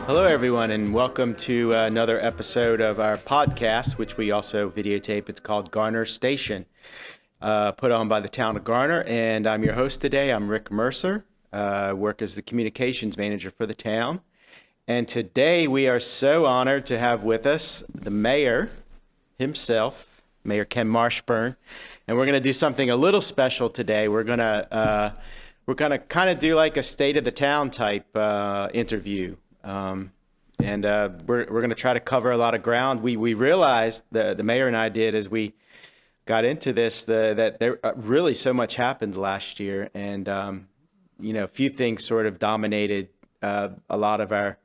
Hello, everyone, and welcome to another episode of our podcast, which we also videotape. It's called Garner Station, put on by the town of Garner. And I'm your host today. I'm Rick Mercier. I work as the communications manager for the town. And today we are so honored to have with us the mayor himself, Mayor Ken Marshburn. And we're going to do something a little special today. We're going to kind of do like a state of the town type interview. We're going to try to cover a lot of ground. We realized, the mayor and I did, as we got into this, that there really so much happened last year, and a few things sort of dominated a lot of our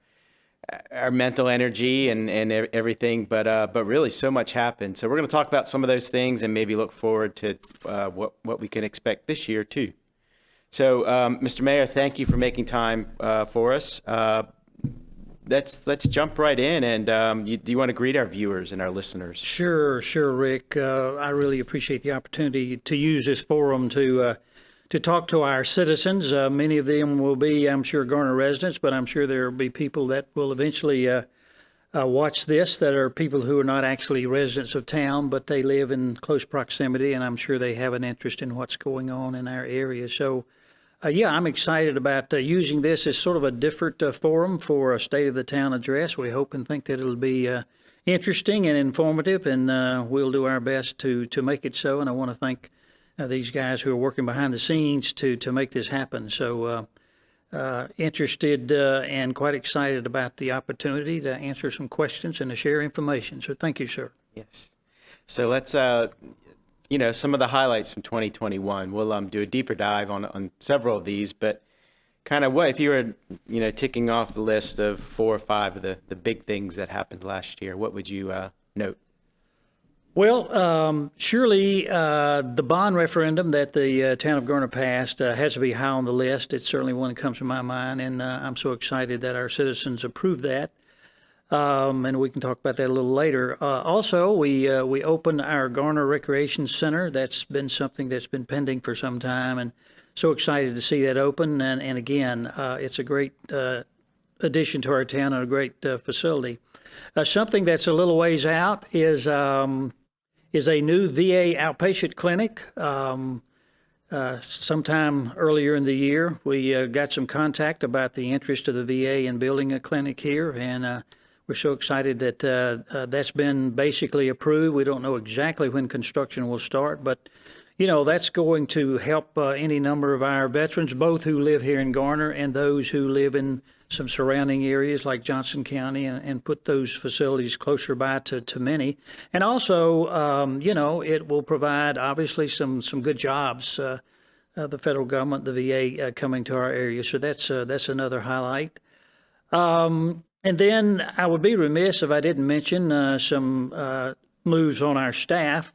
mental energy and everything, but really so much happened. So we're going to talk about some of those things and maybe look forward to what we can expect this year too. So, Mr. Mayor, thank you for making time for us. Let's jump right in, and do you want to greet our viewers and our listeners? Sure, Rick. I really appreciate the opportunity to use this forum to talk to our citizens. Many of them will be, I'm sure, Garner residents, but I'm sure there will be people that will eventually watch this that are people who are not actually residents of town, but they live in close proximity, and I'm sure they have an interest in what's going on in our area. So, I'm excited about using this as sort of a different forum for a State of the Town address. We hope and think that it'll be interesting and informative, and we'll do our best to make it so. And I want to thank these guys who are working behind the scenes to make this happen. So interested and quite excited about the opportunity to answer some questions and to share information. So thank you, sir. Yes. So let's some of the highlights from 2021. We'll do a deeper dive on several of these, but kind of what, if you were, ticking off the list of 4 or 5 of the big things that happened last year, what would you note? Well, surely the Bond Referendum that the town of Garner passed has to be high on the list. It's certainly one that comes to my mind, and I'm so excited that our citizens approved that. And we can talk about that a little later. Also, we opened our Garner Recreation Center. That's been something that's been pending for some time, and so excited to see that open. And again, it's a great addition to our town and a great facility. Something that's a little ways out is a new VA outpatient clinic. Sometime earlier in the year, we got some contact about the interest of the VA in building a clinic here, and we're so excited that that's been basically approved. We don't know exactly when construction will start, but that's going to help any number of our veterans, both who live here in Garner and those who live in some surrounding areas like Johnson County, and put those facilities closer by to many. And also, it will provide obviously some good jobs. The federal government, the VA coming to our area, so that's another highlight. And then I would be remiss if I didn't mention some moves on our staff.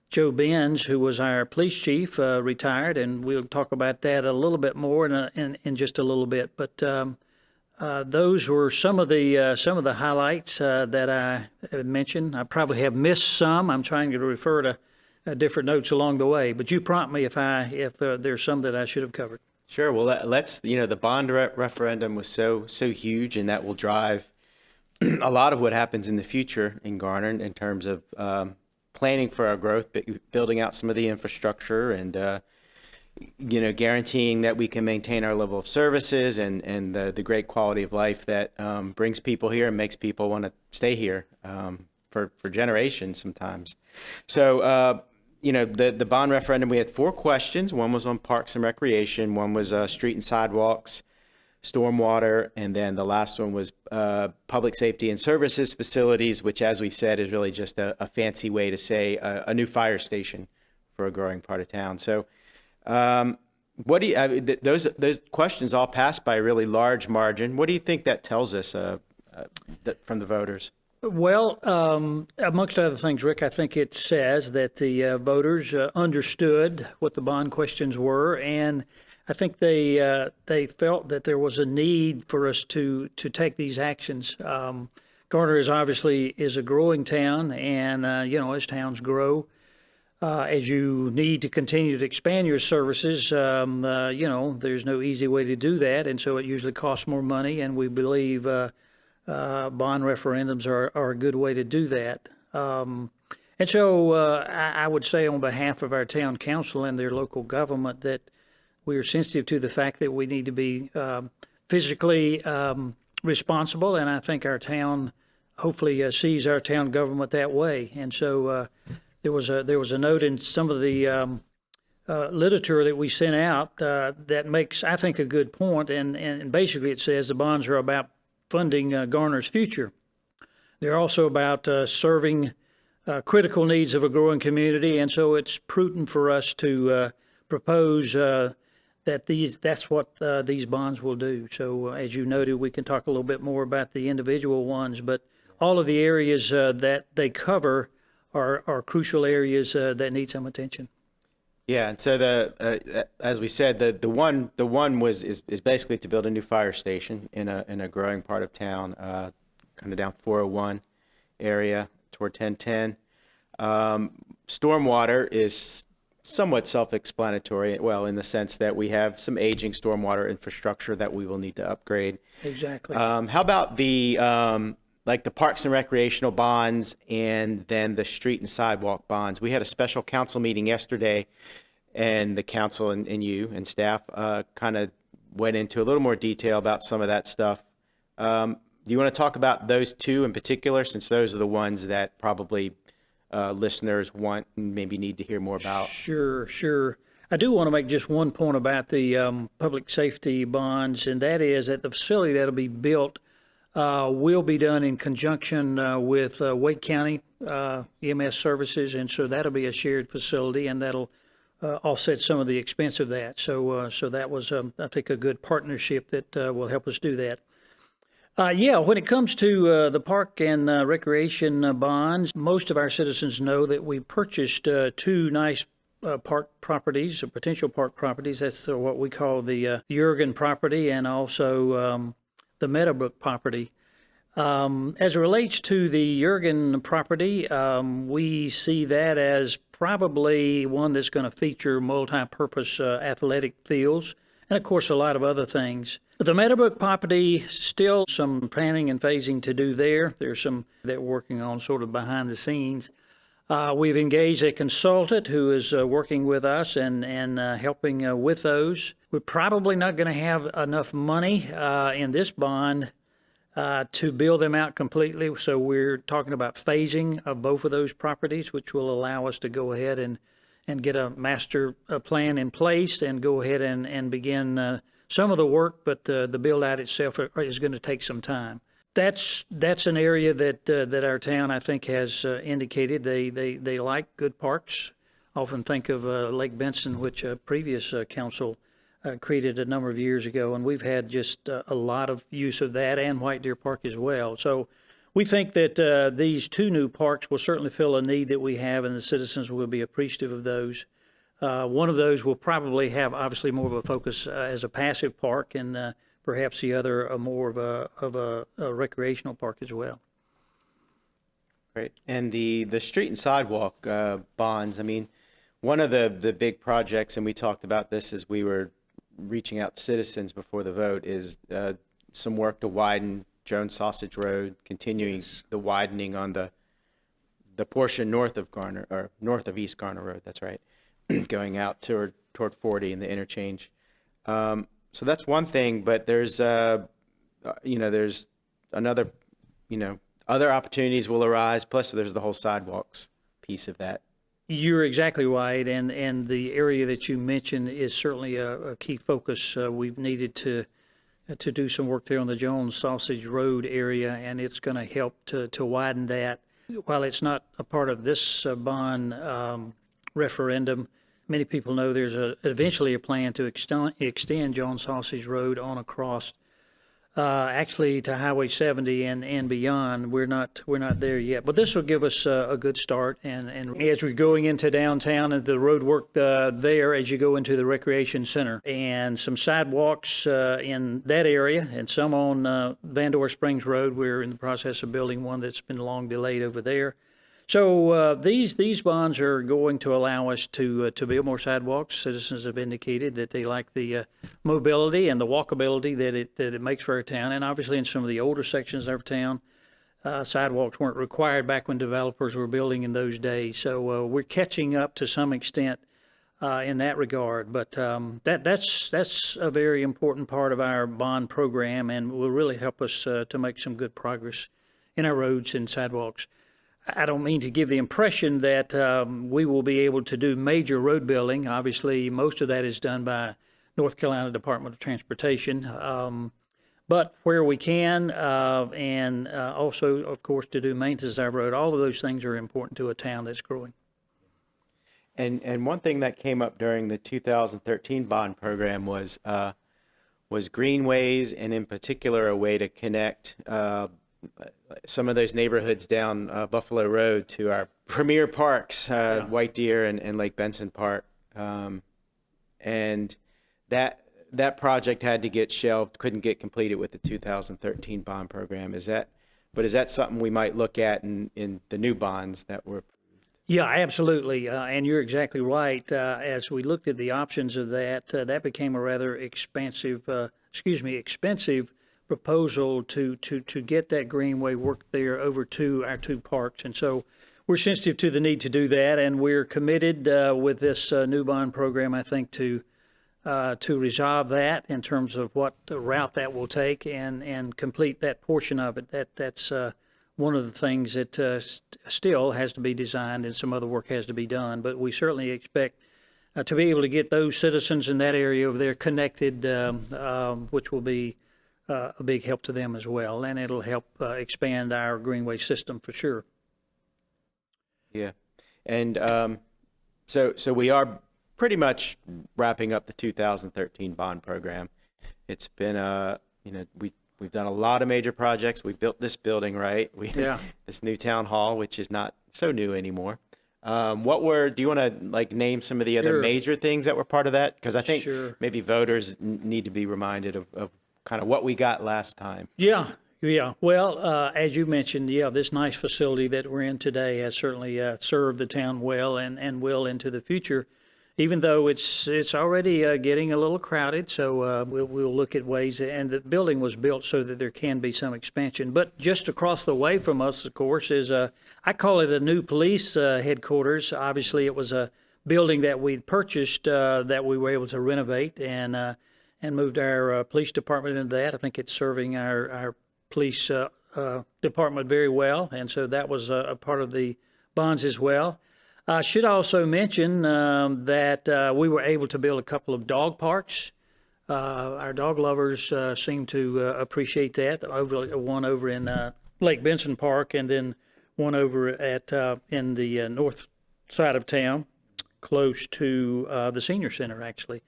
Joe Benz, who was our police chief, retired, and we'll talk about that a little bit more in just a little bit. But those were some of the highlights that I had mentioned. I probably have missed some. I'm trying to refer to different notes along the way. But you prompt me if there's some that I should have covered. Sure. Well, let's, the Bond Referendum was so huge, and that will drive a lot of what happens in the future in Garner in terms of planning for our growth, building out some of the infrastructure, and guaranteeing that we can maintain our level of services and the great quality of life that brings people here and makes people want to stay here for generations sometimes. So the Bond Referendum, we had 4 questions. One was on parks and recreation, one was street and sidewalks, stormwater, and then the last one was public safety and services facilities, which, as we've said, is really just a fancy way to say a new fire station for a growing part of town. So what do you, those questions all passed by a really large margin. What do you think that tells us from the voters? Well, amongst other things, Rick, I think it says that the voters understood what the bond questions were, and I think they felt that there was a need for us to take these actions. Garner is obviously a growing town, and as towns grow, As you need to continue to expand your services, there's no easy way to do that, and so it usually costs more money, and we believe bond referendums are a good way to do that. And so I would say on behalf of our town council and their local government that we are sensitive to the fact that we need to be physically responsible, and I think our town hopefully sees our town government that way. And so there was a note in some of the literature that we sent out that makes, I think, a good point, and basically it says the bonds are about funding Garner's future. They're also about serving critical needs of a growing community, and so it's prudent for us to propose that that's what these bonds will do. So as you noted, we can talk a little bit more about the individual ones, but all of the areas that they cover are crucial areas that need some attention. Yeah, and so as we said, the one is basically to build a new fire station in a growing part of town, kind of down 401 area toward 1010. Stormwater is somewhat self-explanatory, well, in the sense that we have some aging stormwater infrastructure that we will need to upgrade. Exactly. How about the like the parks and recreational bonds and then the street and sidewalk bonds? We had a special council meeting yesterday, and the council and you and staff kind of went into a little more detail about some of that stuff. Do you want to talk about those two in particular, since those are the ones that probably listeners want and maybe need to hear more about? Sure. I do want to make just one point about the public safety bonds, and that is that the facility that'll be built will be done in conjunction with Wake County EMS services, and so that'll be a shared facility, and that'll offset some of the expense of that. So that was, I think, a good partnership that will help us do that. When it comes to the park and recreation bonds, most of our citizens know that we purchased two nice park properties, or potential park properties. That's what we call the Jurgen property, and also the Meadowbrook property. As it relates to the Jurgen property, we see that as probably one that's going to feature multi-purpose athletic fields, and of course a lot of other things. The Meadowbrook property, still some planning and phasing to do there. There's some that we're working on sort of behind the scenes. We've engaged a consultant who is working with us and helping with those. We're probably not going to have enough money in this bond to build them out completely. So we're talking about phasing of both of those properties, which will allow us to go ahead and get a master plan in place and go ahead and begin some of the work, but the build out itself is going to take some time. That's an area that our town, I think, has indicated they like good parks. Often think of Lake Benson, which a previous council created a number of years ago, and we've had just a lot of use of that, and White Deer Park as well. So we think that these two new parks will certainly fill a need that we have, and the citizens will be appreciative of those. One of those will probably have obviously more of a focus as a passive park, and perhaps the other more of a recreational park as well. Great. And the street and sidewalk bonds, I mean, one of the big projects, and we talked about this as we were reaching out to citizens before the vote, is some work to widen Jones Sausage Road, continuing the widening on the portion north of Garner, or north of East Garner Road, that's right, going out toward 40 and the interchange. So that's one thing, but there's there's another, other opportunities will arise, plus there's the whole sidewalks piece of that. You're exactly right, and the area that you mentioned is certainly a key focus. We've needed to do some work there on the Jones Sausage Road area, and it's going to help to widen that. While it's not a part of this bond referendum, many people know there's eventually a plan to extend Jones Sausage Road on across actually to Highway 70 and beyond. We're not there yet, but this will give us a good start. And as we're going into downtown and the road work there, as you go into the recreation center, and some sidewalks in that area, and some on Van Dor Springs Road. We're in the process of building one that's been long delayed over there. So these bonds are going to allow us to build more sidewalks. Citizens have indicated that they like the mobility and the walkability that it makes for our town, and obviously in some of the older sections of our town, sidewalks weren't required back when developers were building in those days. So we're catching up to some extent in that regard. But that's a very important part of our bond program, and will really help us to make some good progress in our roads and sidewalks. I don't mean to give the impression that we will be able to do major road building. Obviously, most of that is done by North Carolina Department of Transportation. But where we can, and also, of course, to do maintenance of our road, all of those things are important to a town that's growing. And one thing that came up during the 2013 bond program was greenways, and in particular a way to connect some of those neighborhoods down Buffalo Road to our premier parks, White Deer and Lake Benson Park, and that project had to get shelved, couldn't get completed with the 2013 bond program. Is that something we might look at in the new bonds that were? Yeah, absolutely. And you're exactly right. As we looked at the options of that, that became a rather expensive proposal to get that greenway work there over to our two parks. And so we're sensitive to the need to do that, and we're committed with this new bond program, I think, to resolve that in terms of what the route that will take and complete that portion of it. That's one of the things that still has to be designed, and some other work has to be done. But we certainly expect to be able to get those citizens in that area over there connected, which will be a big help to them as well, and it'll help expand our greenway system for sure. Yeah, and so we are pretty much wrapping up the 2013 bond program. It's been we've done a lot of major projects. We built this building, right? This new town hall, which is not so new anymore. Do you want to name some of the other major things that were part of that? Because I think maybe voters need to be reminded of kind of what we got last time. Yeah. Well, as you mentioned, this nice facility that we're in today has certainly served the town well and will into the future, even though it's already getting a little crowded. So we'll look at ways, and the building was built so that there can be some expansion. But just across the way from us, of course, is I call it a new police headquarters. Obviously, it was a building that we'd purchased that we were able to renovate and moved our police department into that. I think it's serving our police department very well, and so that was a part of the bonds as well. I should also mention that we were able to build a couple of dog parks. Our dog lovers seem to appreciate that. One over in Lake Benson Park, and then one over at in the north side of town, close to the senior center. Actually,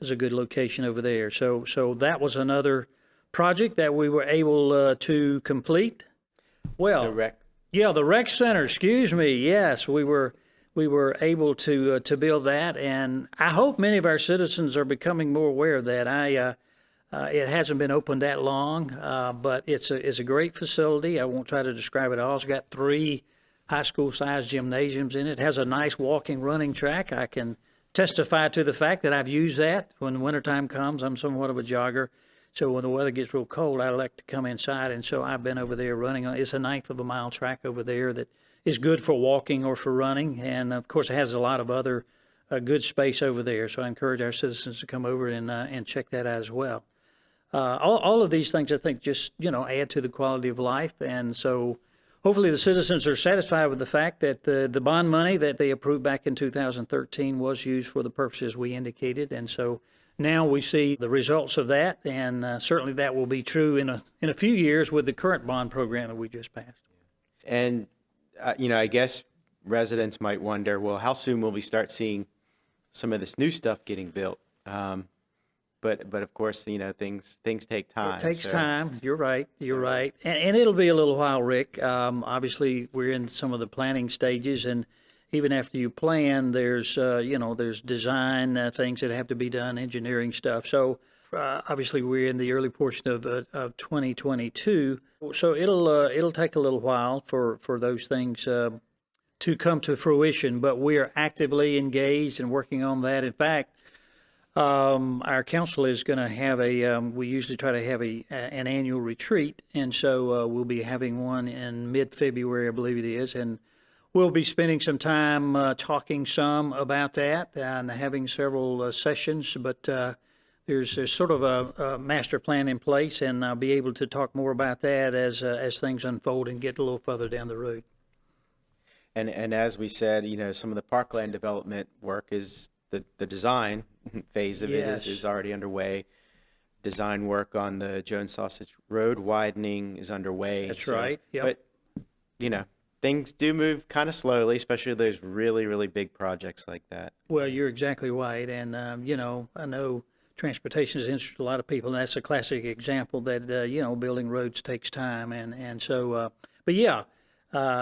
is a good location over there. So that was another project that we were able to complete. Well, the rec center. Excuse me. Yes, we were able to build that, and I hope many of our citizens are becoming more aware of that. It hasn't been open that long, but it's a great facility. I won't try to describe it all. It's got 3 high school sized gymnasiums in it. It has a nice walking, running track. I can testify to the fact that I've used that when the wintertime comes. I'm somewhat of a jogger, so when the weather gets real cold, I like to come inside, and so I've been over there running. It's a 1/9 of a mile track over there that is good for walking or for running, and of course it has a lot of other good space over there, so I encourage our citizens to come over and check that out as well. All of these things, I think, just add to the quality of life, and so hopefully the citizens are satisfied with the fact that the bond money that they approved back in 2013 was used for the purposes we indicated, and so now we see the results of that, and certainly that will be true in a few years with the current bond program that we just passed. And I guess residents might wonder, well, how soon will we start seeing some of this new stuff getting built? But of course, things take time. It takes time. You're right. You're right. And it'll be a little while, Rick. Obviously, we're in some of the planning stages, and even after you plan, there's design things that have to be done, engineering stuff. So obviously, we're in the early portion of 2022. So it'll take a little while for those things to come to fruition, but we are actively engaged and working on that. In fact, our council is going to have we usually try to have an annual retreat, and so we'll be having one in mid-February, I believe it is, and we'll be spending some time talking some about that and having several sessions, but there's sort of a master plan in place, and I'll be able to talk more about that as things unfold and get a little further down the road. And as we said, some of the parkland development work is the design phase of Yes. it is already underway. Design work on the Jones Sausage Road widening is underway. That's right. Yep. But, things do move kind of slowly, especially those really, really big projects like that. Well, you're exactly right, and I know transportation has interested a lot of people, and that's a classic example that building roads takes time, and so but yeah.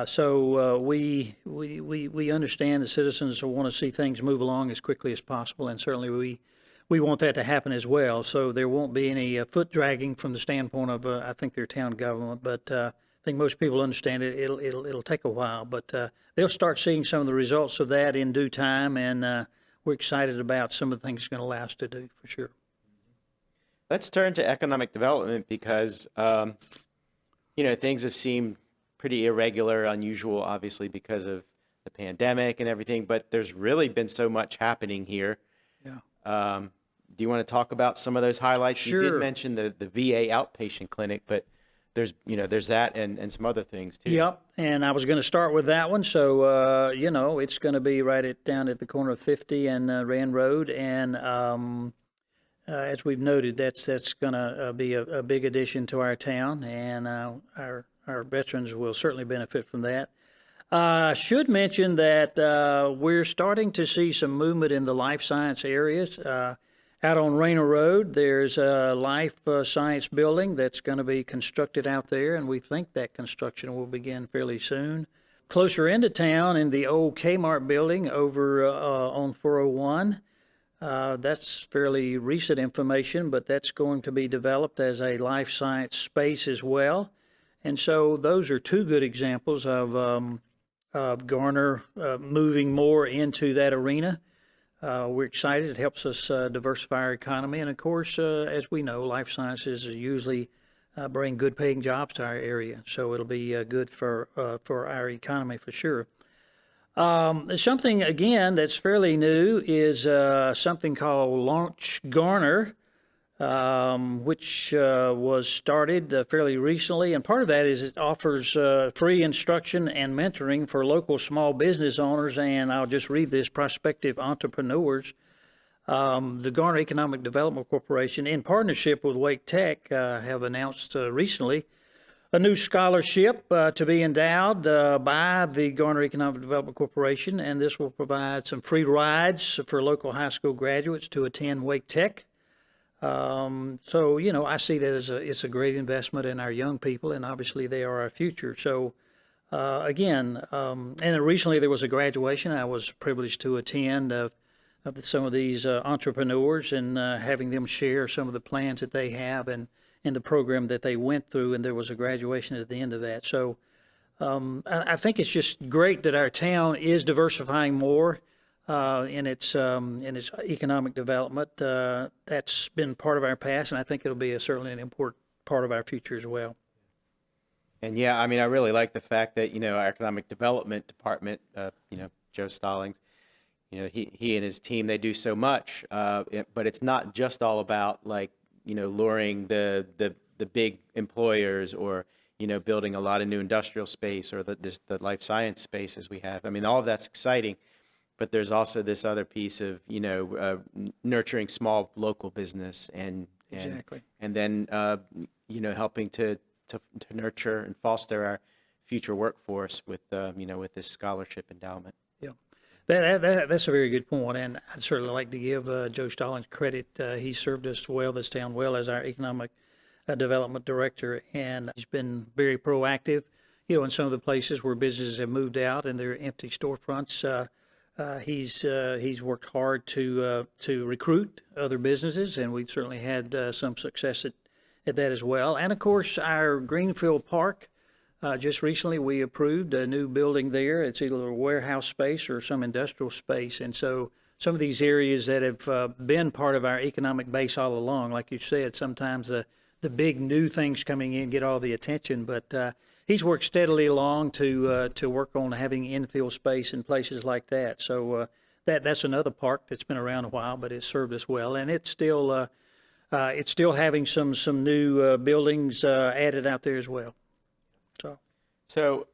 So we understand the citizens want to see things move along as quickly as possible, and certainly we want that to happen as well. So there won't be any foot dragging from the standpoint of I think their town government, but I think most people understand it. It'll take a while, but they'll start seeing some of the results of that in due time, and we're excited about some of the things it's going to allow us to do for sure. Let's turn to economic development because things have seemed pretty irregular, unusual, obviously, because of the pandemic and everything, but there's really been so much happening here. Yeah. Do you want to talk about some of those highlights? Sure. You did mention the VA outpatient clinic, but there's that and some other things too. Yep, and I was going to start with that one. So, it's going to be down at the corner of 50 and Rand Road, and as we've noted, that's going to be a big addition to our town, and our veterans will certainly benefit from that. I should mention that we're starting to see some movement in the life science areas. Out on Rayner Road, there's a life science building that's going to be constructed out there, and we think that construction will begin fairly soon. Closer into town, in the old Kmart building over on 401, that's fairly recent information, but that's going to be developed as a life science space as well. And so those are two good examples of Garner moving more into that arena. We're excited. It helps us diversify our economy. And of course, as we know, life sciences usually bring good paying jobs to our area. So it'll be good for our economy for sure. Something, again, that's fairly new is something called Launch Garner, which was started fairly recently. And part of that is it offers free instruction and mentoring for local small business owners, and I'll just read this, prospective entrepreneurs. The Garner Economic Development Corporation, in partnership with Wake Tech, have announced recently a new scholarship to be endowed by the Garner Economic Development Corporation, and this will provide some free rides for local high school graduates to attend Wake Tech. So, I see that as it's a great investment in our young people, and obviously they are our future. So, again, and recently there was a graduation I was privileged to attend of some of these entrepreneurs and having them share some of the plans that they have and the program that they went through, and there was a graduation at the end of that. So, I think it's just great that our town is diversifying more in its economic development. That's been part of our past, and I think it'll be certainly an important part of our future as well. And yeah, I mean, I really like the fact that, our economic development department, Joe Stallings, he and his team, they do so much, but it's not just all about luring the big employers or, building a lot of new industrial space or the life science spaces we have. I mean, all of that's exciting. But there's also this other piece of, nurturing small local business and Exactly. and then, helping to nurture and foster our future workforce with, with this scholarship endowment. Yeah, that's a very good point, and I'd certainly like to give Joe Stallings credit. He served us well, this town well, as our economic development director, and he's been very proactive, in some of the places where businesses have moved out and they're empty storefronts. He's worked hard to recruit other businesses, and we've certainly had some success at that as well. And of course, our Greenfield Park Just recently, we approved a new building there. It's either a warehouse space or some industrial space. And so some of these areas that have been part of our economic base all along, like you said, sometimes the big new things coming in get all the attention. But he's worked steadily along to work on having infill space in places like that. So that's another park that's been around a while, but it's served us well. And it's still having some new buildings added out there as well. So,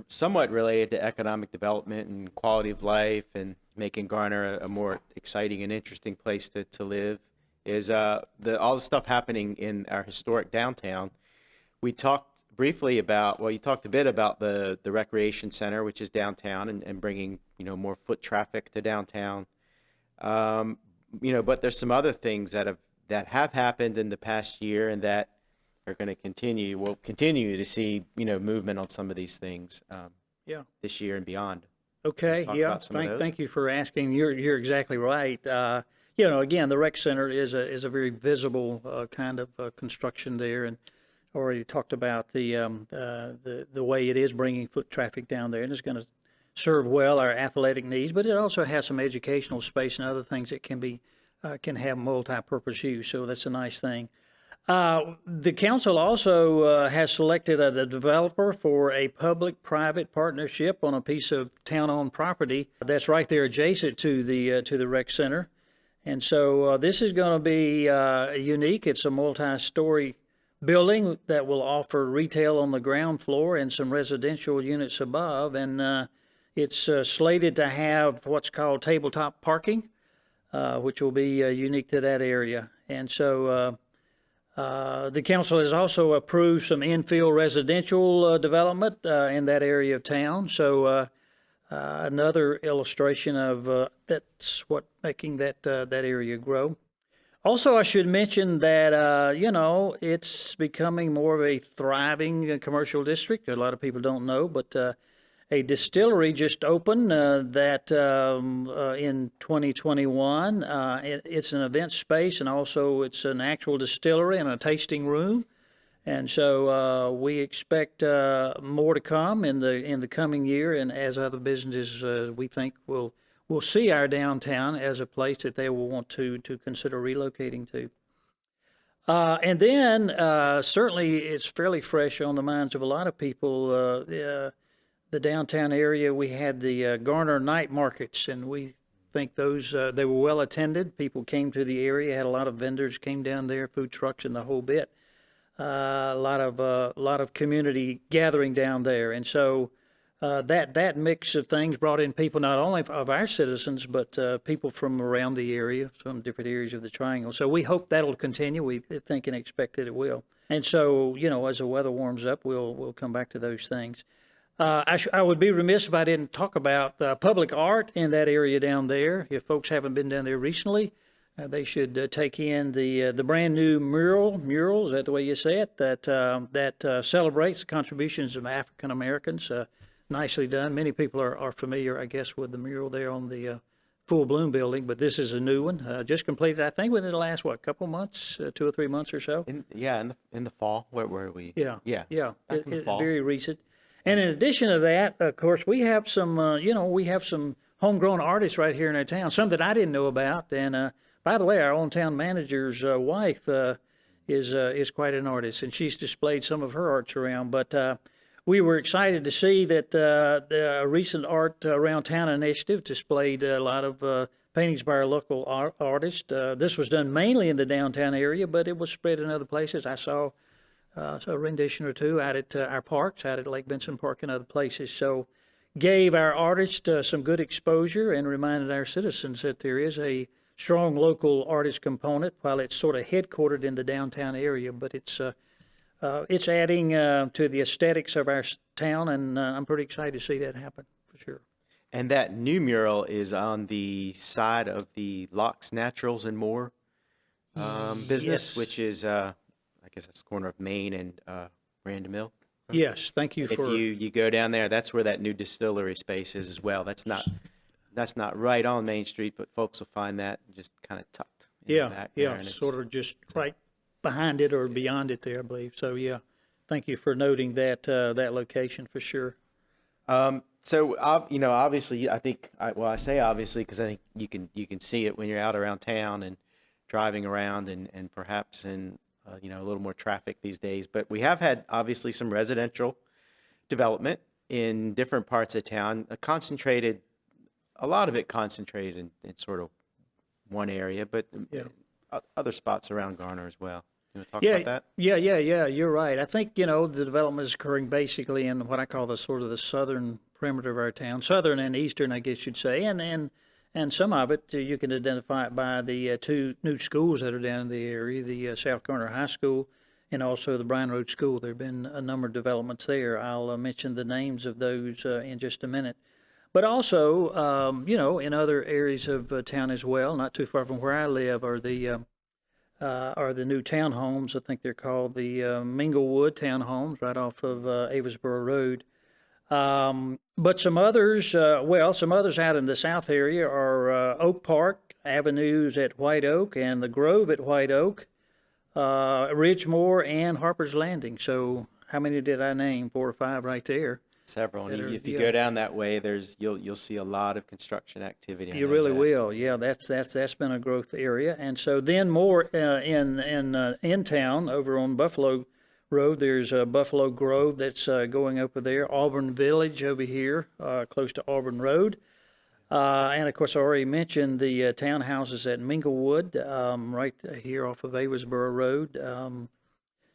somewhat related to economic development and quality of life and making Garner a more exciting and interesting place to live is all the stuff happening in our historic downtown. We talked briefly about, well, you talked a bit about the recreation center, which is downtown, and bringing, more foot traffic to downtown. But there's some other things that have happened in the past year and that are going to continue. We'll continue to see, movement on some of these things this year and beyond. Okay, yeah. Thank you for asking. You're exactly right. Again, the rec center is a very visible kind of construction there, and already talked about the way it is bringing foot traffic down there, and it's going to serve well our athletic needs. But it also has some educational space and other things that can have multi-purpose use. So that's a nice thing. The council also has selected a developer for a public-private partnership on a piece of town-owned property that's right there adjacent to the rec center. And so this is going to be unique. It's a multi-story building that will offer retail on the ground floor and some residential units above. And it's slated to have what's called tabletop parking, which will be unique to that area. And so the council has also approved some infill residential development in that area of town. So another illustration of that's what making that area grow. Also, I should mention that it's becoming more of a thriving commercial district. A lot of people don't know, but a distillery just opened that in 2021. It's an event space, and also it's an actual distillery and a tasting room. And so we expect more to come in the coming year, and as other businesses we think will see our downtown as a place that they will want to consider relocating to. And then certainly it's fairly fresh on the minds of a lot of people. The downtown area, we had the Garner night markets, and we think those they were well attended. People came to the area, had a lot of vendors came down there, food trucks and the whole bit. A lot of community gathering down there, and so that mix of things brought in people not only of our citizens, but people from around the area, from different areas of the Triangle. So we hope that'll continue. We think and expect that it will. And so as the weather warms up, we'll come back to those things. I would be remiss if I didn't talk about public art in that area down there. If folks haven't been down there recently, they should take in the brand new mural, is that the way you say it, that celebrates the contributions of African Americans. Nicely done. Many people are familiar, I guess, with the mural there on the Full Bloom building, but this is a new one, just completed, I think, within the last, couple months, 2 or 3 months or so? In the fall. Where were we? Yeah. Back in the fall. Very recent. And in addition to that, of course, we have some homegrown artists right here in our town, some that I didn't know about. And by the way, our own town manager's wife is quite an artist, and she's displayed some of her arts around. But we were excited to see that the recent Art Around Town initiative displayed a lot of paintings by our local artists. This was done mainly in the downtown area, but it was spread in other places. I saw a rendition or two out at our parks, out at Lake Benson Park and other places. So gave our artists some good exposure and reminded our citizens that there is a strong local artist component while it's sort of headquartered in the downtown area, but it's adding to the aesthetics of our town, and I'm pretty excited to see that happen for sure. And that new mural is on the side of the Locks Naturals and More business, Yes. which is, I guess that's the corner of Main and Random Mill. Yes, thank you If for. you go down there, that's where that new distillery space is as well. That's not right on Main Street, but folks will find that just kind of tucked in the back there. And Sort of just right behind it or beyond it there, I believe. So yeah, thank you for noting that that location for sure. Obviously, I say obviously because I think you can see it when you're out around town and driving around and perhaps in a little more traffic these days. But we have had obviously some residential development in different parts of town, a lot of it concentrated in sort of one area, but Yeah. other spots around Garner as well. You want to talk Yeah, about that? yeah. You're right. I think, the development is occurring basically in what I call the sort of the southern perimeter of our town, southern and eastern, I guess you'd say, and some of it you can identify it by the two new schools that are down in the area, the South Garner High School and also the Bryan Road School. There have been a number of developments there. I'll mention the names of those in just a minute. But also, in other areas of town as well, not too far from where I live, are the new townhomes. I think they're called the Minglewood townhomes right off of Avesboro Road. But some others out in the south area are Oak Park, Avenues at White Oak, and the Grove at White Oak, Ridgemore, and Harper's Landing. So how many did I name? 4 or 5 right there. Several. And if you Yeah. go down that way, you'll see a lot of construction activity. I You know really that. will. Yeah, that's been a growth area. And so then more in town over on Buffalo Road, there's Buffalo Grove that's going over there. Auburn Village over here, close to Auburn Road. And of course, I already mentioned the townhouses at Minglewood, right here off of Avesboro Road.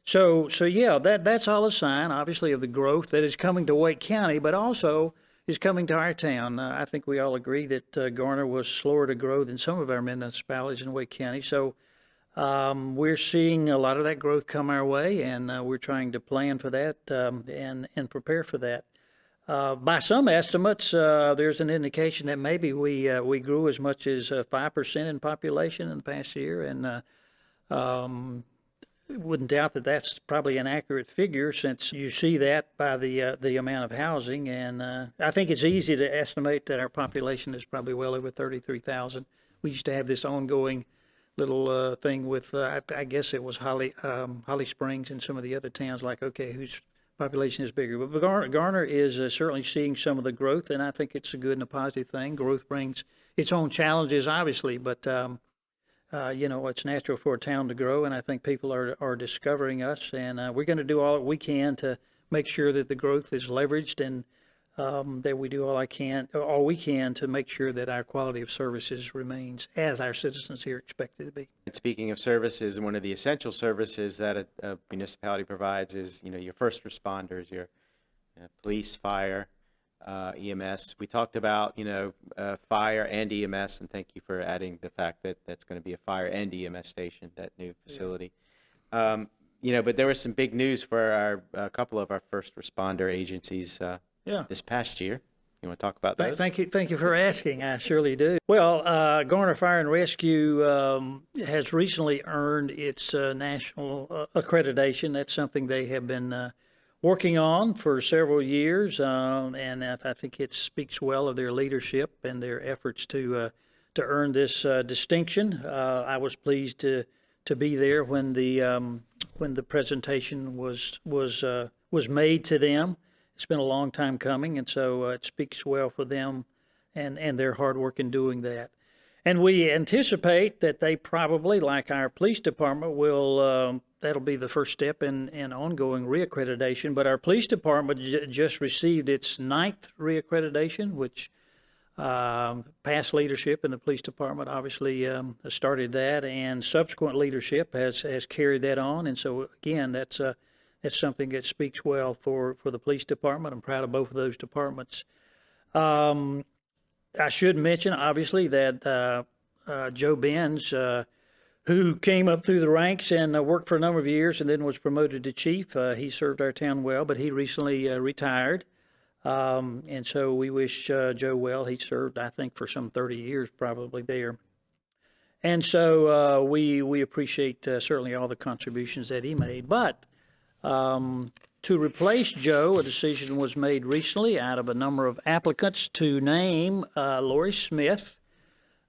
So yeah, that's all a sign, obviously, of the growth that is coming to Wake County, but also is coming to our town. I think we all agree that Garner was slower to grow than some of our municipalities in Wake County. So we're seeing a lot of that growth come our way, and we're trying to plan for that and prepare for that. By some estimates, there's an indication that maybe we grew as much as 5% in population in the past year, and wouldn't doubt that that's probably an accurate figure since you see that by the amount of housing. And I think it's easy to estimate that our population is probably well over 33,000. We used to have this ongoing little thing with, I guess it was Holly Springs and some of the other towns, like, okay, whose population is bigger? But Garner is certainly seeing some of the growth, and I think it's a good and a positive thing. Growth brings its own challenges, obviously, but it's natural for a town to grow, and I think people are discovering us, and we're going to do all we can to make sure that the growth is leveraged, and that we do all we can to make sure that our quality of services remains as our citizens here expect it to be. And speaking of services, one of the essential services that a municipality provides is, your first responders, your police, fire, EMS. We talked about, fire and EMS, and thank you for adding the fact that that's going to be a fire and EMS station, that new facility. But there was some big news for a couple of our first responder agencies this past year. You want to talk about those? Thank you for asking. I surely do. Well, Garner Fire and Rescue has recently earned its national accreditation. That's something they have been working on for several years, and I think it speaks well of their leadership and their efforts to earn this distinction. I was pleased to be there when the presentation was made to them. It's been a long time coming, and so it speaks well for them and their hard work in doing that. And we anticipate that they probably, like our police department, will that'll be the first step in ongoing reaccreditation. But our police department just received its 9th reaccreditation, which past leadership in the police department obviously started that, and subsequent leadership has carried that on. And so again, that's something that speaks well for the police department. I'm proud of both of those departments. I should mention, obviously, that Joe Benz, who came up through the ranks and worked for a number of years and then was promoted to chief, he served our town well, but he recently retired. And so we wish Joe well. He served, I think, for some 30 years probably there. And so we appreciate certainly all the contributions that he made. But to replace Joe, a decision was made recently out of a number of applicants to name Lori Smith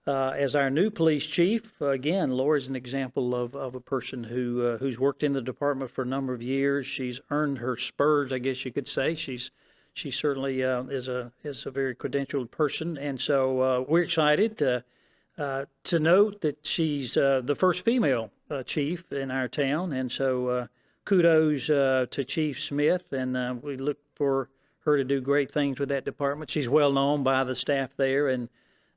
as our new police chief. Again, Laura's an example of a person who's worked in the department for a number of years. She's earned her spurs, I guess you could say. She certainly is a very credentialed person, and so we're excited to note that she's the first female chief in our town, and so kudos to Chief Smith, and we look for her to do great things with that department. She's well known by the staff there, and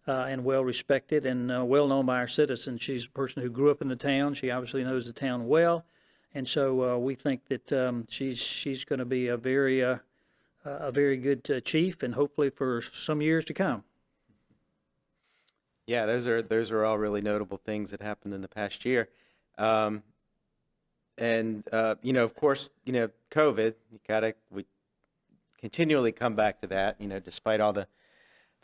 well respected, and well known by our citizens. She's a person who grew up in the town. She obviously knows the town well, and so we think that she's going to be a very good chief, and hopefully for some years to come. Yeah, those are all really notable things that happened in the past year. Of course, COVID, we continually come back to that, despite all the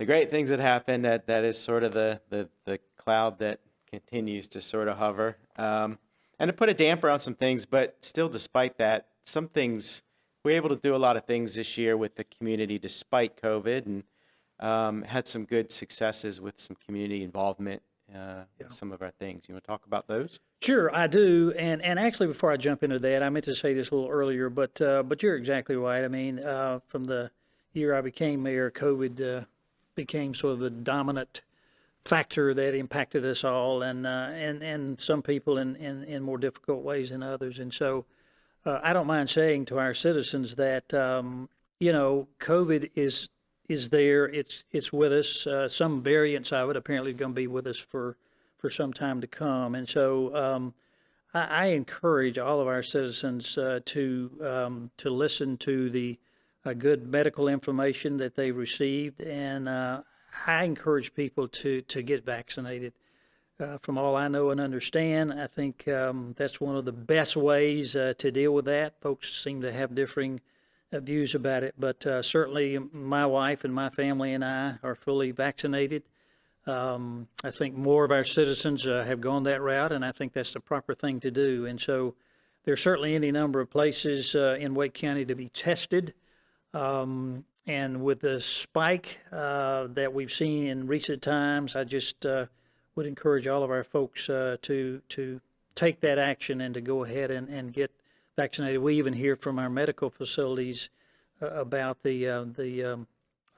great things that happen, that is sort of the cloud that continues to sort of hover. And to put a damper on some things, but still, despite that, some things, we're able to do a lot of things this year with the community despite COVID, and had some good successes with some community involvement with some of our things. You want to talk about those? Sure, I do. And actually, before I jump into that, I meant to say this a little earlier, but you're exactly right. I mean, from the year I became mayor, COVID became sort of the dominant factor that impacted us all, and some people in more difficult ways than others. And so I don't mind saying to our citizens that COVID is there. It's with us. Some variants of it apparently going to be with us for some time to come. And so I encourage all of our citizens to listen to the good medical information that they received, and I encourage people to get vaccinated. From all I know and understand, I think that's one of the best ways to deal with that. Folks seem to have differing views about it, but certainly my wife and my family and I are fully vaccinated. I think more of our citizens have gone that route, and I think that's the proper thing to do. And so there's certainly any number of places in Wake County to be tested. And with the spike that we've seen in recent times, I just would encourage all of our folks to take that action and to go ahead and get vaccinated. We even hear from our medical facilities about the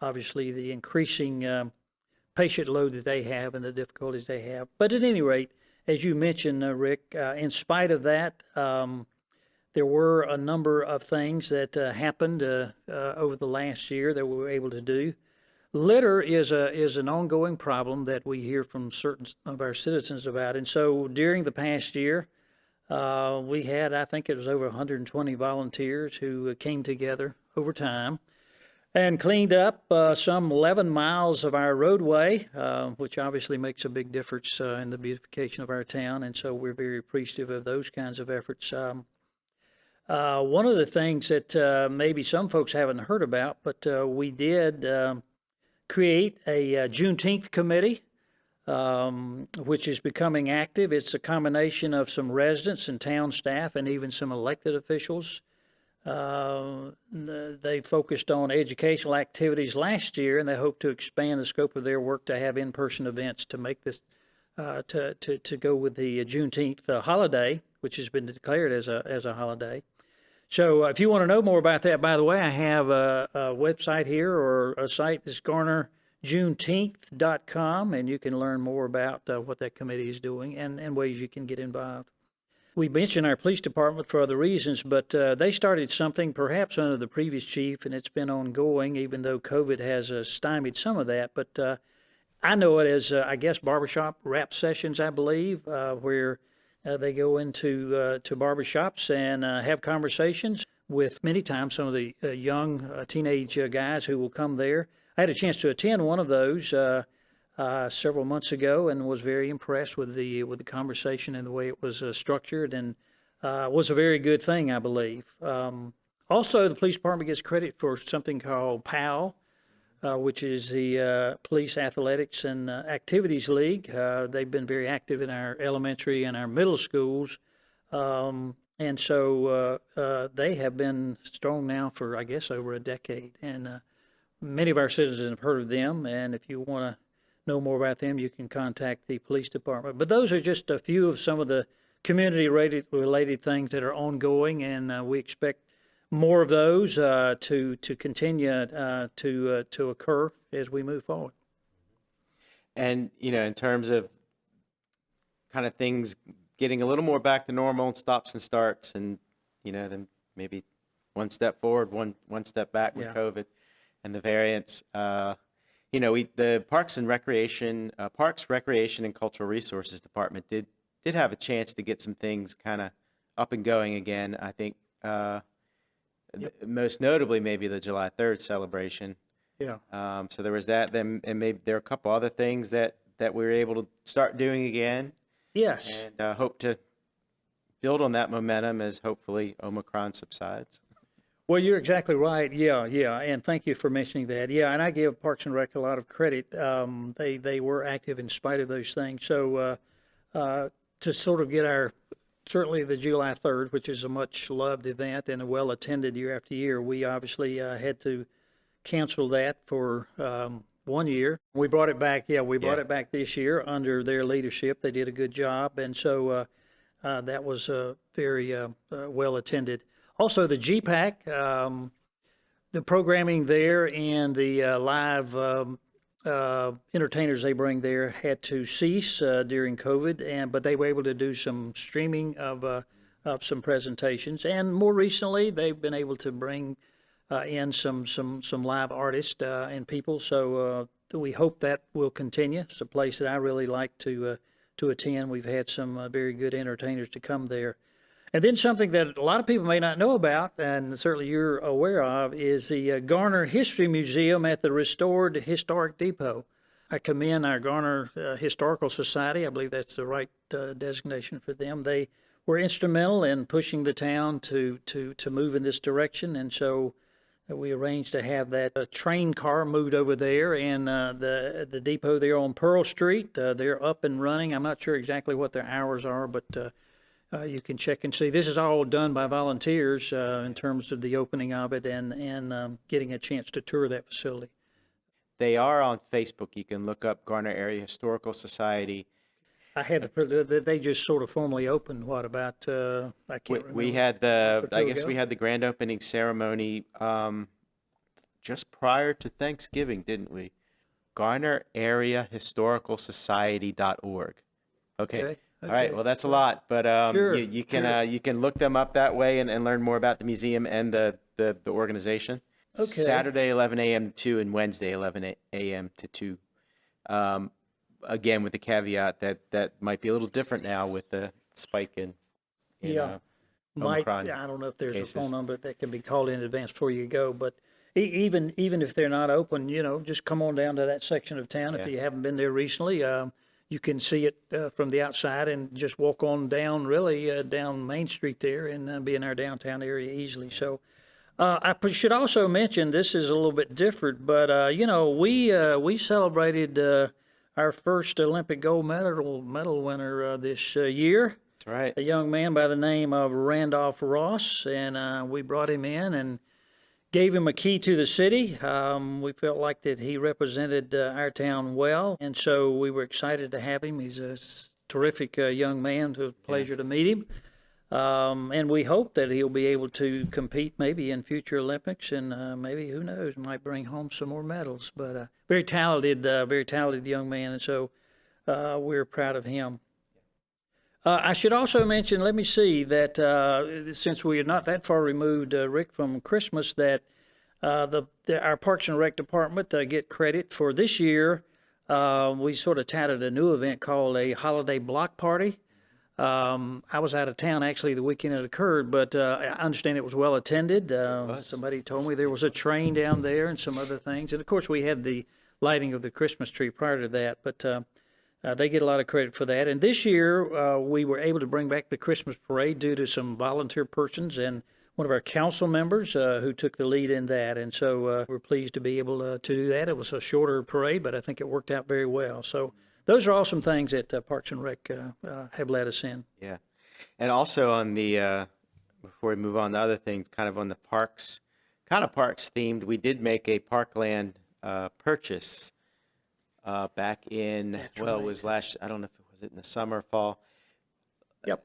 obviously the increasing patient load that they have and the difficulties they have. But at any rate, as you mentioned, Rick, in spite of that, there were a number of things that happened over the last year that we were able to do. Litter is an ongoing problem that we hear from certain of our citizens about. And so during the past year, we had, I think it was over 120 volunteers who came together over time and cleaned up some 11 miles of our roadway, which obviously makes a big difference in the beautification of our town. And so we're very appreciative of those kinds of efforts. One of the things that maybe some folks haven't heard about, but we did create a Juneteenth committee, which is becoming active. It's a combination of some residents and town staff and even some elected officials. They focused on educational activities last year, and they hope to expand the scope of their work to have in-person events to make this to go with the Juneteenth holiday, which has been declared as a holiday. So if you want to know more about that, by the way, I have a website here, or a site that's GarnerJuneteenth.com, and you can learn more about what that committee is doing and ways you can get involved. We mentioned our police department for other reasons, but they started something perhaps under the previous chief, and it's been ongoing, even though COVID has stymied some of that. But I know it as, I guess, barbershop rap sessions, I believe, where they go into to barbershops and have conversations with many times some of the young teenage guys who will come there. I had a chance to attend one of those several months ago and was very impressed with the conversation and the way it was structured, and was a very good thing, I believe. Also, the police department gets credit for something called PAL, which is the Police Athletics and Activities League. They've been very active in our elementary and our middle schools. And so they have been strong now for, I guess, over a decade. And many of our citizens have heard of them. And if you want to know more about them, you can contact the police department. But those are just a few of some of the community-related things that are ongoing, and we expect more of those to continue to occur as we move forward. And, in terms of kind of things getting a little more back to normal, stops and starts, and, then maybe one step forward, one step back with Yeah. COVID and the variants. The Parks, Recreation and Cultural Resources Department did have a chance to get some things kind of up and going again. I think most notably maybe the July 3rd celebration. Yeah. So there was that. Then, and maybe there are a couple other things that we were able to start doing again, Yes. and hope to build on that momentum as hopefully Omicron subsides. Well, you're exactly right. Yeah, and thank you for mentioning that. Yeah, and I give Parks and Rec a lot of credit. They were active in spite of those things. So to sort of get certainly the July 3rd, which is a much loved event and a well attended year after year, we obviously had to cancel that for 1 year. We brought it back. Yeah, we brought it back this year under their leadership. They did a good job, and so that was very well attended. Also, the GPAC, the programming there and the live entertainers they bring there had to cease during COVID, but they were able to do some streaming of some presentations. And more recently, they've been able to bring in some live artists and people. So we hope that will continue. It's a place that I really like to attend. We've had some very good entertainers to come there. And then something that a lot of people may not know about, and certainly you're aware of, is the Garner History Museum at the restored historic Depo. I commend our Garner Historical Society. I believe that's the right designation for them. They were instrumental in pushing the town to move in this direction, and so we arranged to have that train car moved over there, and the depot there on Pearl Street, they're up and running. I'm not sure exactly what their hours are, but you can check and see. This is all done by volunteers in terms of the opening of it and getting a chance to tour that facility. They are on Facebook. You can look up Garner Area Historical Society. I had they just sort of formally opened. What about? I can't remember. We had we had the grand opening ceremony just prior to Thanksgiving, didn't we? Garner Area Historical Society.org. Okay. All right. Well, that's a lot, but Sure, you can look them up that way and learn more about the museum and the organization. Okay. Saturday 11 a.m. to 2 and Wednesday 11 a.m. to 2. Again, with the caveat that might be a little different now with the spike in Omicron I don't know if there's cases. a phone number that can be called in advance before you go, but even if they're not open, just come on down to that section of town. If you haven't been there recently, you can see it from the outside and just walk on down, really, down Main Street there and be in our downtown area easily. So I should also mention, this is a little bit different, but, we celebrated our first Olympic gold medal winner this year. That's right. A young man by the name of Randolph Ross, and we brought him in and gave him a key to the city. We felt like that he represented our town well, and so we were excited to have him. He's a terrific young man. It was a pleasure to meet him. And we hope that he'll be able to compete maybe in future Olympics, and maybe, who knows, might bring home some more medals. But very talented young man, and so we're proud of him. I should also mention, let me see, that since we are not that far removed, Rick, from Christmas, that our Parks and Rec department get credit for this year. We sort of touted a new event called a holiday block party. I was out of town actually the weekend it occurred, but I understand it was well attended. Somebody told me there was a train down there and some other things. And of course, we had the lighting of the Christmas tree prior to that, but they get a lot of credit for that. And this year, we were able to bring back the Christmas parade due to some volunteer persons and one of our council members who took the lead in that. And so we're pleased to be able to do that. It was a shorter parade, but I think it worked out very well. So those are all some things that Parks and Rec have led us in. Yeah. And also on the, before we move on to other things, kind of on the parks themed, we did make a parkland purchase back in, That's well, it right. was I don't know if it was in the summer, fall. Yep.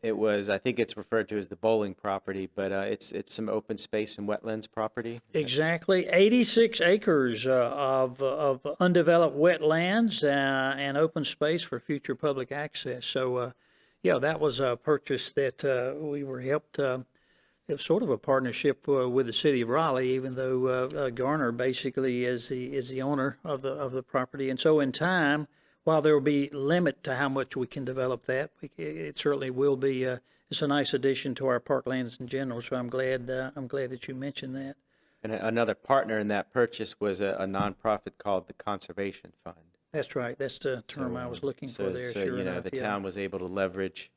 It was, I think it's referred to as the bowling property, but it's some open space and wetlands property. Is that- Exactly. 86 acres of undeveloped wetlands and open space for future public access. So, yeah, that was a purchase that we were helped. It was sort of a partnership with the city of Raleigh, even though Garner basically is the owner of the property. And so, in time, while there will be limit to how much we can develop that, it certainly will be. It's a nice addition to our parklands in general. So I'm glad that you mentioned that. And another partner in that purchase was a nonprofit called the Conservation Fund. That's right. That's the term I was looking for there. So, Sure you know, enough, the yeah. town was able to leverage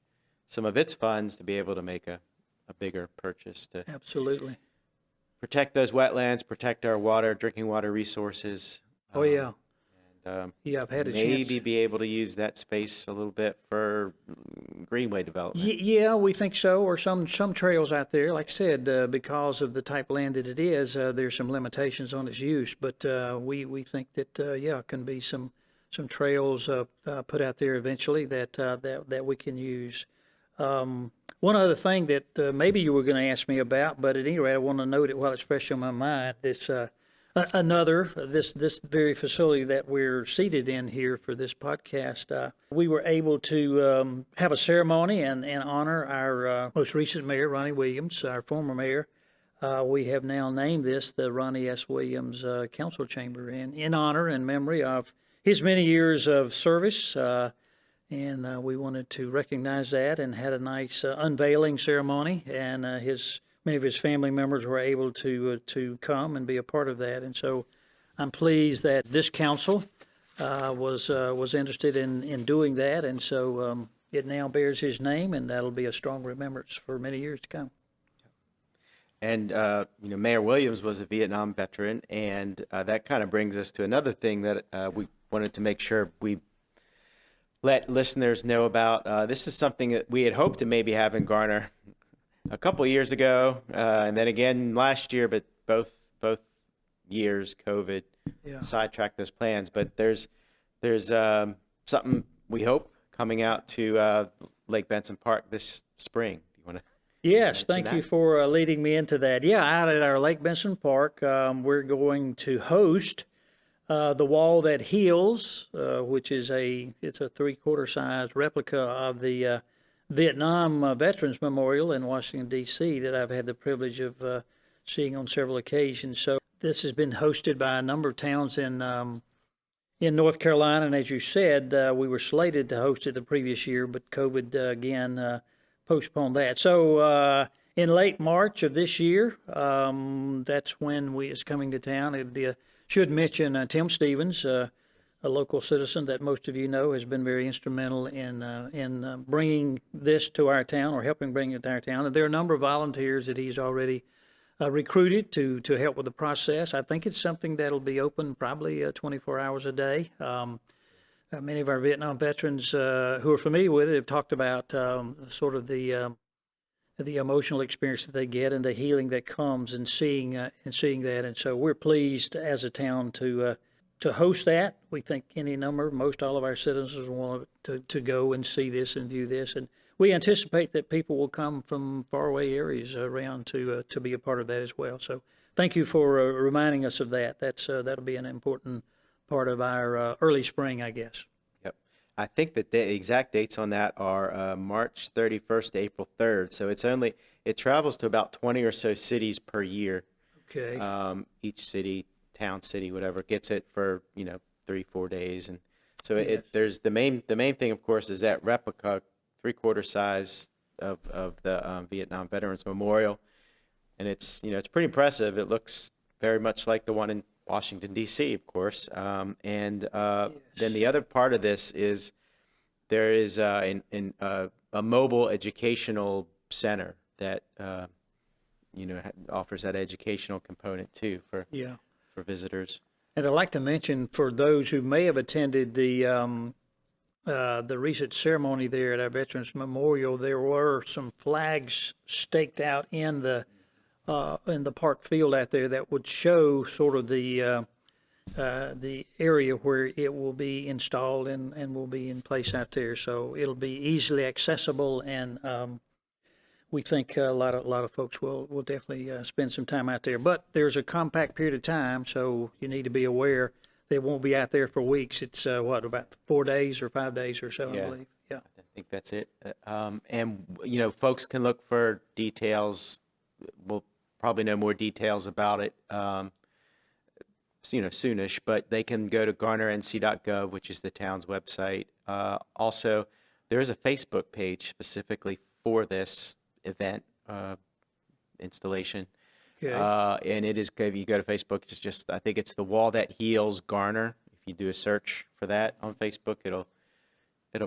some of its funds to be able to make a bigger purchase to Absolutely. protect those wetlands, protect our water, drinking water resources. Oh yeah. And Yeah, I've had a chance. maybe be able to use that space a little bit for greenway development. Yeah, we think so, or some trails out there. Like I said, because of the type of land that it is, there's some limitations on its use. But we think that yeah, can be some trails put out there eventually that we can use. One other thing that maybe you were going to ask me about, but at any rate, I want to note it while it's fresh on my mind. This this very facility that we're seated in here for this podcast, we were able to have a ceremony and honor our most recent mayor, Ronnie Williams, our former mayor. We have now named this the Ronnie S. Williams Council Chamber in honor and memory of his many years of service. And we wanted to recognize that and had a nice unveiling ceremony. And many of his family members were able to come and be a part of that. And so I'm pleased that this council was interested in doing that. And so it now bears his name, and that'll be a strong remembrance for many years to come. And you know, Mayor Williams was a Vietnam veteran, and that kind of brings us to another thing that we wanted to make sure we let listeners know about. This is something that we had hoped to maybe have in Garner a couple years ago, and then again last year, but both years COVID sidetracked those plans. But there's something we hope coming out to Lake Benson Park this spring. Do you want to? Yes, thank you for leading me into that. Yeah, out at our Lake Benson Park, we're going to host the Wall That Heals, which is it's a 3/4 size replica of the Vietnam Veterans Memorial in Washington, D.C. that I've had the privilege of seeing on several occasions. So this has been hosted by a number of towns in North Carolina, and as you said, we were slated to host it the previous year, but COVID again postponed that. So in late March of this year, that's when it's coming to town. Should mention Tim Stevens, a local citizen that most of you know has been very instrumental in bringing this to our town, or helping bring it to our town. And there are a number of volunteers that he's already recruited to help with the process. I think it's something that'll be open probably 24 hours a day. Many of our Vietnam veterans who are familiar with it have talked about sort of the emotional experience that they get and the healing that comes in seeing that. And so we're pleased as a town to host that. We think most all of our citizens want to go and see this and view this. And we anticipate that people will come from faraway areas around to be a part of that as well. So thank you for reminding us of that. That'll be an important part of our early spring, I guess. Yep. I think that the exact dates on that are March 31st to April 3rd. So it travels to about 20 or so cities per year. Okay. Each city, town, city, whatever, gets it for 3-4 days. And so Yes. there's the main thing, of course, is that replica 3/4 size of the Vietnam Veterans Memorial. And it's pretty impressive. It looks very much like the one in Washington, D.C., of course. Then the other part of this is there is a mobile educational center that offers that educational component too for visitors. And I'd like to mention, for those who may have attended the recent ceremony there at our Veterans Memorial, there were some flags staked out in the park field out there that would show sort of the the area where it will be installed and will be in place out there. So it'll be easily accessible, and we think a lot of folks will definitely spend some time out there. But there's a compact period of time, so you need to be aware they won't be out there for weeks. It's about 4 days or 5 days or so, I Yeah. believe. Yeah. I think that's it. And, folks can look for details. We'll probably know more details about it, soonish, but they can go to garnernc.gov, which is the town's website. Also, there is a Facebook page specifically for this event installation. Okay. And it is, if you go to Facebook, it's just, I think it's The Wall That Heals Garner. If you do a search for that on Facebook, it'll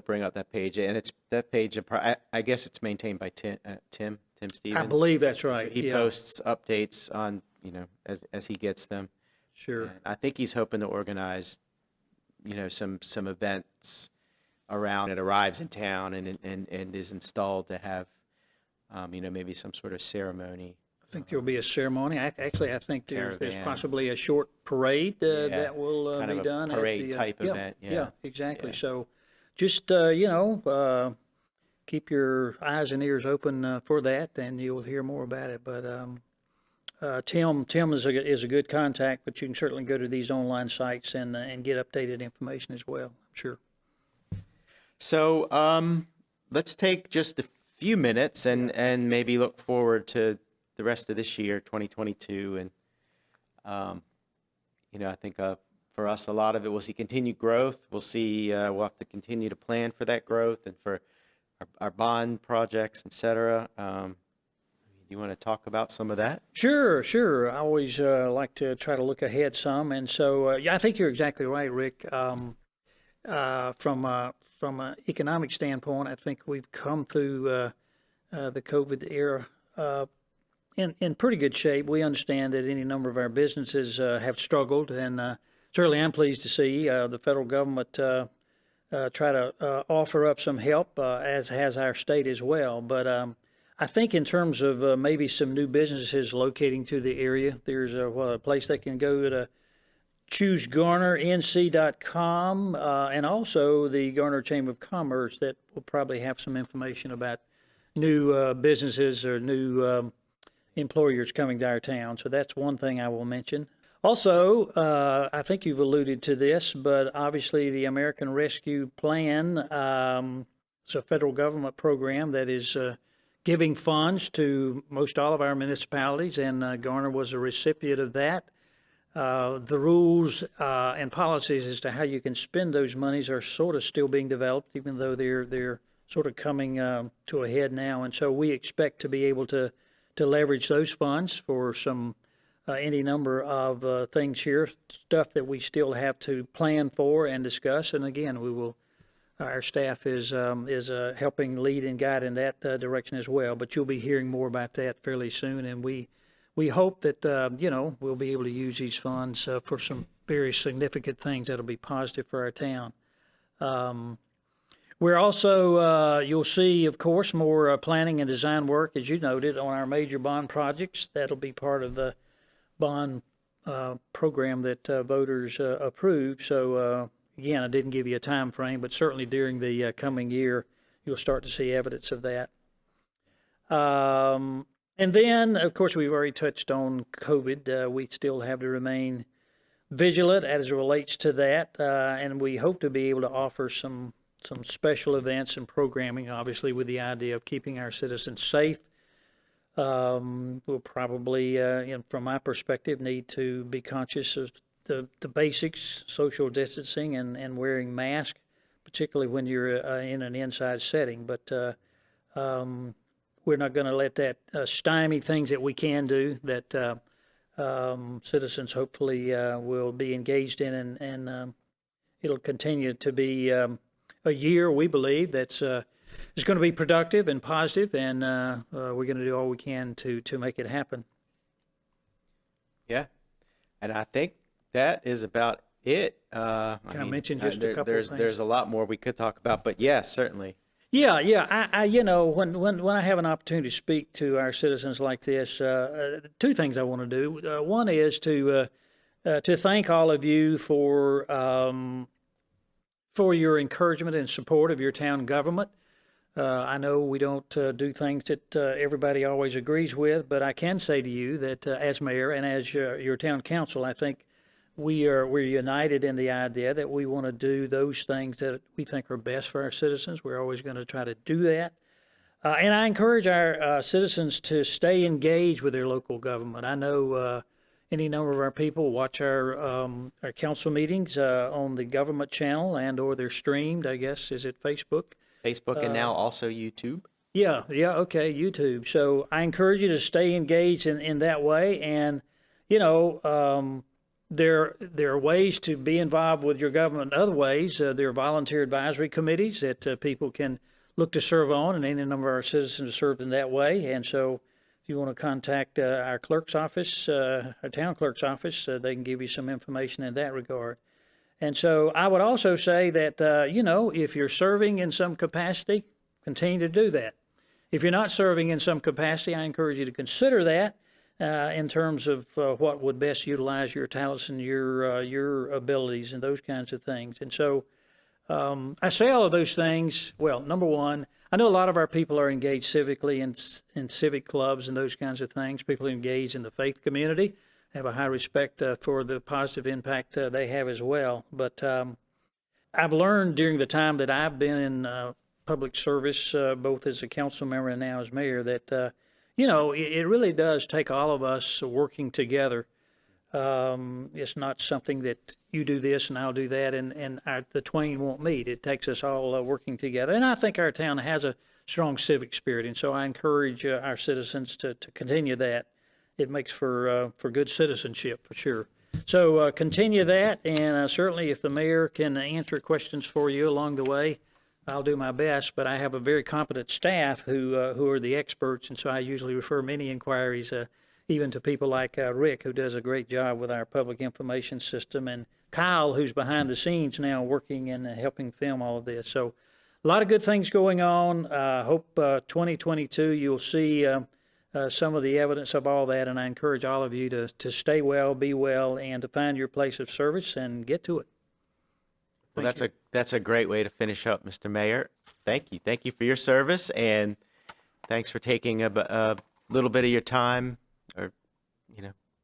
bring up that page. And it's that page, I guess it's maintained by Tim Stevens. I believe that's So right. he Yeah. posts updates on, as he gets them. Sure. And I think he's hoping to organize, some events around it arrives in town and is installed to have, maybe some sort of ceremony. I think there'll be a ceremony. Actually, I think there's Caravan. possibly a short parade that will Kind be of a done. parade type yeah, event, yeah. Yeah, exactly. Yeah. So just, keep your eyes and ears open for that, and you'll hear more about it. But Tim is a good contact, but you can certainly go to these online sites and get updated information as well, I'm sure. So let's take just a few minutes and maybe look forward to the rest of this year, 2022. And, I think for us, a lot of it, we'll see continued growth. We'll have to continue to plan for that growth and for our bond projects, et cetera. You want to talk about some of that? Sure. I always like to try to look ahead some, and so yeah, I think you're exactly right, Rick. From an economic standpoint, I think we've come through the COVID era in pretty good shape. We understand that any number of our businesses have struggled, and certainly I'm pleased to see the federal government try to offer up some help, as has our state as well. But I think in terms of maybe some new businesses locating to the area, there's a place they can go to choosegarnernc.com, and also the Garner Chamber of Commerce that will probably have some information about new businesses or new employers coming to our town. So that's one thing I will mention. Also, I think you've alluded to this, but obviously the American Rescue Plan, it's a federal government program that is giving funds to most all of our municipalities, and Garner was a recipient of that. The rules and policies as to how you can spend those monies are sort of still being developed, even though they're sort of coming to a head now. And so we expect to be able to leverage those funds for some any number of things here, stuff that we still have to plan for and discuss. And again, our staff is helping lead and guide in that direction as well. But you'll be hearing more about that fairly soon, and we hope that we'll be able to use these funds for some very significant things that'll be positive for our town. We're also, you'll see, of course, more planning and design work, as you noted, on our major bond projects. That'll be part of the bond program that voters approved. So again, I didn't give you a time frame, but certainly during the coming year, you'll start to see evidence of that. And then, of course, we've already touched on COVID. We still have to remain vigilant as it relates to that, and we hope to be able to offer some special events and programming, obviously with the idea of keeping our citizens safe. We'll probably, from my perspective, need to be conscious of the basics, social distancing and wearing masks, particularly when you're in an inside setting. But we're not going to let that stymie things that we can do that citizens hopefully will be engaged in, and it'll continue to be a year, we believe, that's is going to be productive and positive, and we're going to do all we can to make it happen. Yeah, and I think that is about it. I mention just a couple of things? There's a lot more we could talk about, but yes, certainly. Yeah. I when I have an opportunity to speak to our citizens like this, two things I want to do. One is to to thank all of you for your encouragement and support of your town government. I know we don't do things that everybody always agrees with, but I can say to you that as mayor and as your town council, I think we're united in the idea that we want to do those things that we think are best for our citizens. We're always going to try to do that. And I encourage our citizens to stay engaged with their local government. I know any number of our people watch our council meetings on the government channel or they're streamed, I guess. Is it Facebook? Facebook and now also YouTube. Yeah, okay, YouTube. So I encourage you to stay engaged in that way. And, there are ways to be involved with your government in other ways. There are volunteer advisory committees that people can look to serve on, and any number of our citizens have served in that way. And so if you want to contact our clerk's office, our town clerk's office, they can give you some information in that regard. And so I would also say that, if you're serving in some capacity, continue to do that. If you're not serving in some capacity, I encourage you to consider that in terms of what would best utilize your talents and your abilities and those kinds of things. And so I say all of those things. Well, number one, I know a lot of our people are engaged civically in civic clubs and those kinds of things. People engaged in the faith community have a high respect for the positive impact they have as well. But I've learned during the time that I've been in public service, both as a council member and now as mayor, that, it really does take all of us working together. It's not something that you do this and I'll do that and the twain won't meet. It takes us all working together. And I think our town has a strong civic spirit. And so I encourage our citizens to continue that. It makes for good citizenship, for sure. So continue that, and certainly if the mayor can answer questions for you along the way, I'll do my best. But I have a very competent staff who are the experts, and so I usually refer many inquiries, even to people like Rick, who does a great job with our public information system, and Kyle, who's behind the scenes now working and helping film all of this. So a lot of good things going on. Hope 2022 you'll see some of the evidence of all that, and I encourage all of you to stay well, be well, and to find your place of service and get to it. Well, that's a great way to finish up, Mr. Mayor. Thank you for your service, and thanks for taking a little bit of your time. Or,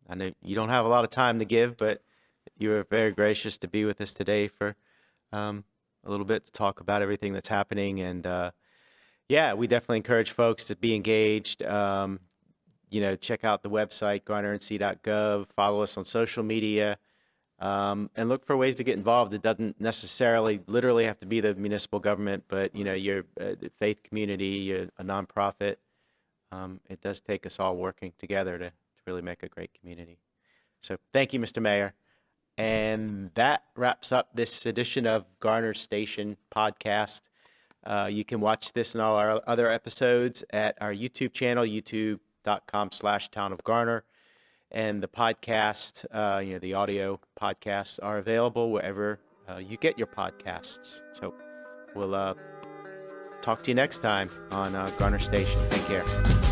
I know you don't have a lot of time to give, but you were very gracious to be with us today for a little bit to talk about everything that's happening. And yeah, we definitely encourage folks to be engaged. Check out the website, garnernc.gov, follow us on social media, and look for ways to get involved. It doesn't necessarily literally have to be the municipal government, but, your faith community, a nonprofit. It does take us all working together to really make a great community. So thank you, Mr. Mayor. And that wraps up this edition of Garner Station podcast. You can watch this and all our other episodes at our YouTube channel, youtube.com/Town of Garner. And the podcast, the audio podcasts are available wherever you get your podcasts. So we'll talk to you next time on Garner Station. Take care.